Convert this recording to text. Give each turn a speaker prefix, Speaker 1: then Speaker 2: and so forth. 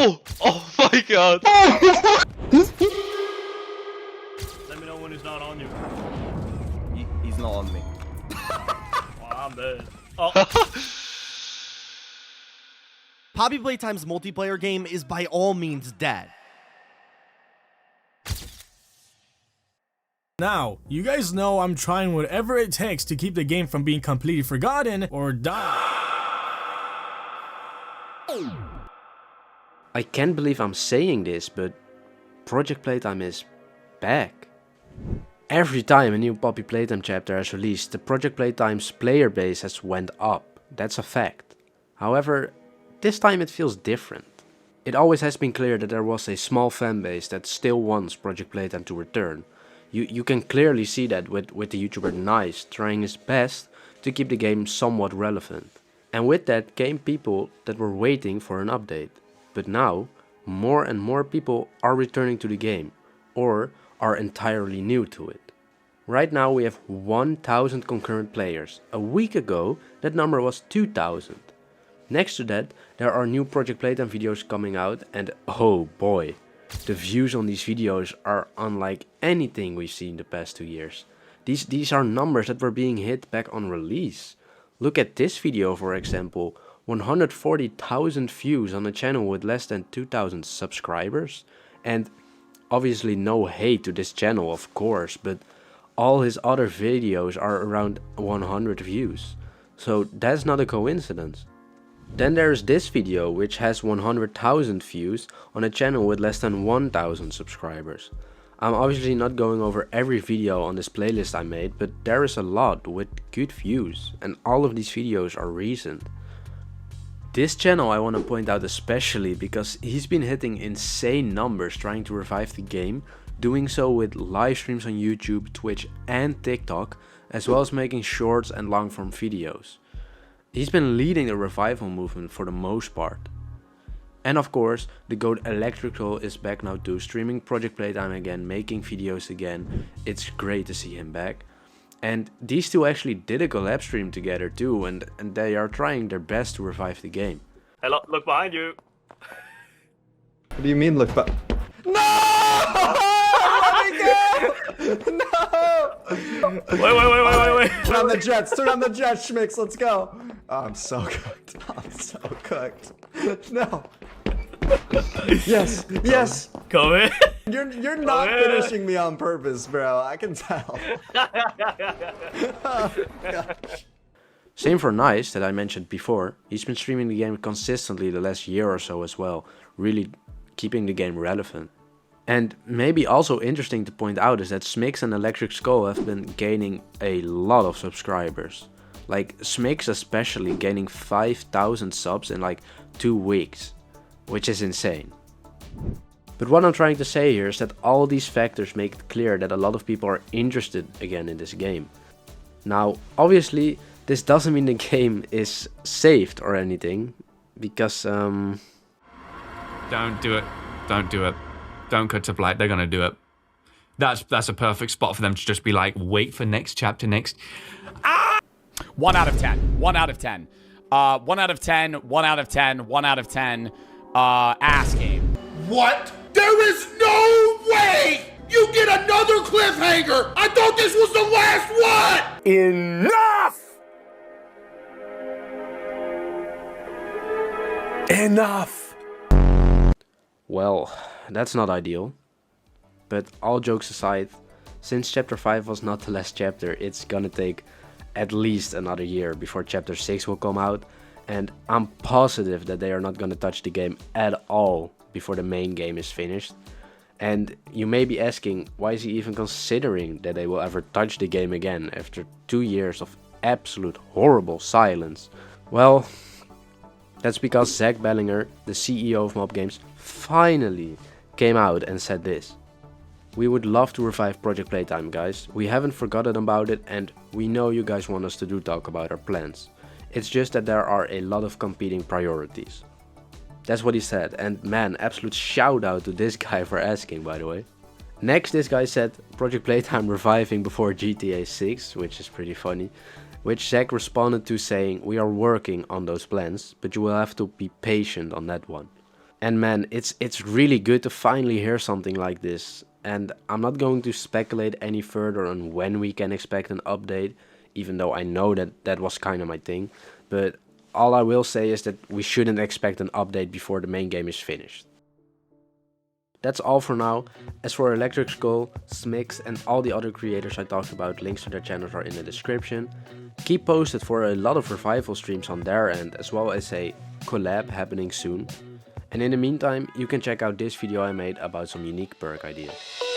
Speaker 1: Oh! Oh my god!
Speaker 2: Let me know when he's not on you.
Speaker 3: He's not on me.
Speaker 2: Oh, I'm dead. Oh.
Speaker 4: Project Playtime's multiplayer game is by all means dead.
Speaker 5: Now, you guys know I'm trying whatever it takes to keep the game from being completely forgotten or die.
Speaker 6: I can't believe I'm saying this, but Project Playtime is back. Every time a new Project Playtime chapter has released, the Project Playtime's player base has went up. That's a fact. However, this time it feels different. It always has been clear that there was a small fanbase that still wants Project Playtime to return. You can clearly see that with the YouTuber Nice trying his best to keep the game somewhat relevant. And with that came people that were waiting for an update. But now, more and more people are returning to the game, or are entirely new to it. Right now we have 1000 concurrent players. A week ago that number was 2000. Next to that there are new Project Playtime videos coming out, and oh boy, the views on these videos are unlike anything we've seen the past 2 years. These are numbers that were being hit back on release. Look at this video, for example, 140,000 views on a channel with less than 2000 subscribers. And obviously no hate to this channel, of course, but all his other videos are around 100 views. So that's not a coincidence. Then there's this video which has 100,000 views on a channel with less than 1000 subscribers. I'm obviously not going over every video on this playlist I made, but there is a lot with good views, and all of these videos are recent. This channel I want to point out especially because he's been hitting insane numbers trying to revive the game, doing so with live streams on YouTube, Twitch and TikTok, as well as making shorts and long form videos. He's been leading the revival movement for the most part. And of course, the GOAT Electrical is back now too, streaming Project Playtime again, making videos again. It's great to see him back. And these two actually did a collab stream together too, and they are trying their best to revive the game.
Speaker 2: Hey, look behind you.
Speaker 3: What do you mean look back? No! Let me go! No!
Speaker 2: Wait.
Speaker 3: Turn on the jets, Schmicks, let's go. Oh, I'm so cooked. I'm so cooked. No. Yes.
Speaker 2: Come in.
Speaker 3: You're not finishing me on purpose, bro. I can tell. Oh, gosh.
Speaker 6: Same for Nice that I mentioned before. He's been streaming the game consistently the last year or so as well, really keeping the game relevant. And maybe also interesting to point out is that Smix and Electric Skull have been gaining a lot of subscribers. Like Smix especially gaining 5,000 subs in like 2 weeks, which is insane. But what I'm trying to say here is that all these factors make it clear that a lot of people are interested again in this game. Now, obviously, this doesn't mean the game is saved or anything, because
Speaker 7: Don't do it. Don't do it. Don't cut to black. They're gonna do it. That's a perfect spot for them to just be like, wait for next chapter, next. Ah!
Speaker 8: 1 out of 10. 1 out of 10. 1 out of 10. 1 out of 10. 1 out of 10. Ass game.
Speaker 9: What? There is no way you get another cliffhanger! I thought this was the last one!
Speaker 8: Enough! Enough!
Speaker 6: well, that's not ideal. But all jokes aside, since chapter 5 was not the last chapter, it's gonna take at least another year before chapter 6 will come out, and I'm positive that they are not gonna touch the game at all before the main game is finished. And you may be asking, why is he even considering that they will ever touch the game again after 2 years of absolute horrible silence? Well, that's because Zach Bellinger, the CEO of MobGames, finally came out and said this: "We would love to revive Project Playtime, guys. We haven't forgotten about it, and we know you guys want us to talk about our plans. It's just that there are a lot of competing priorities." That's what he said, and man, absolute shout out to this guy for asking, by the way. Next, this guy said Project Playtime reviving before GTA 6, which is pretty funny, which Zach responded to saying, "We are working on those plans, but you will have to be patient on that one." And man, it's really good to finally hear something like this. And I'm not going to speculate any further on when we can expect an update, even though I know that that was kind of my thing. But all I will say is that we shouldn't expect an update before the main game is finished. That's all for now. As for Electric Skull, Smix and all the other creators I talked about, links to their channels are in the description. Keep posted for a lot of revival streams on their end, as well as a collab happening soon. And in the meantime, you can check out this video I made about some unique perk ideas.